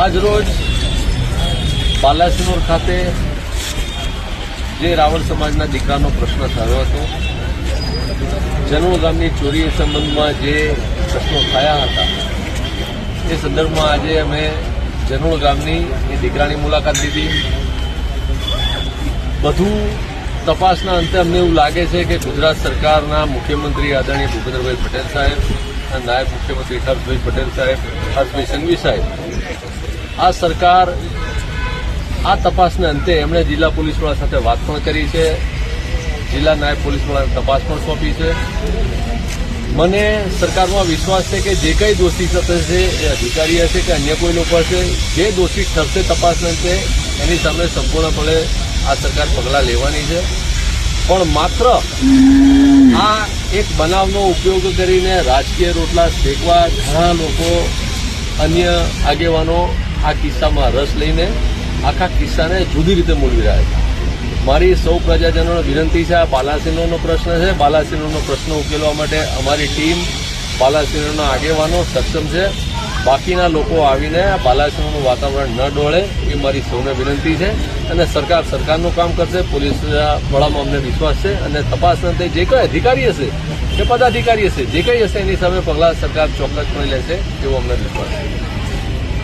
આજરોજ બાલાસિનોર ખાતે જે રાવળ સમાજના દીકરાનો પ્રશ્ન થયો હતો, જનોળ ગામની ચોરી સંબંધમાં જે પ્રશ્નો થયા હતા, એ સંદર્ભમાં આજે અમે જનોળ ગામની એ દીકરાની મુલાકાત લીધી. બધું તપાસના અંતે અમને એવું લાગે છે કે ગુજરાત સરકારના મુખ્યમંત્રી આદરણીય ભૂપેન્દ્રભાઈ પટેલ સાહેબ અને નાયબ મુખ્યમંત્રી હર્ષભાઈ પટેલ સાહેબ, હર્ષભાઈ સંઘવી સાહેબ, આ સરકાર આ તપાસના અંતે એમણે જિલ્લા પોલીસ વડા સાથે વાત પણ કરી છે, જિલ્લા નાયબ પોલીસ વડાને તપાસ પણ સોંપી છે. મને સરકારમાં વિશ્વાસ છે કે જે કંઈ દોષી થશે એ અધિકારી હશે કે અન્ય કોઈ લોકો હશે, જે દોષી ઠરશે તપાસના અંતે એની સામે સંપૂર્ણપણે આ સરકાર પગલાં લેવાની છે. પણ માત્ર આ એક બનાવનો ઉપયોગ કરીને રાજકીય રોટલા શેકવા ઘણા લોકો, અન્ય આગેવાનો આ કિસ્સામાં રસ લઈને આખા કિસ્સાને જુદી રીતે મૂલવી રહ્યા છે. મારી સૌ પ્રજાજનોને વિનંતી છે, આ બાલાસિનોરનો પ્રશ્ન છે. બાલાસિનોરનો પ્રશ્ન ઉકેલવા માટે અમારી ટીમ, બાલાસિનોરના આગેવાનો સક્ષમ છે. બાકીના લોકો આવીને આ બાલાસિનોરનું વાતાવરણ ન ડોળે એ મારી સૌને વિનંતી છે. અને સરકાર સરકારનું કામ કરશે. પોલીસ વડામાં અમને વિશ્વાસ છે અને તપાસના અંતે જે કંઈ અધિકારી હશે કે પદાધિકારી હશે, જે કંઈ હશે એની સામે પગલાં સરકાર ચોક્કસપણે લેશે એવો અમને વિશ્વાસ છે.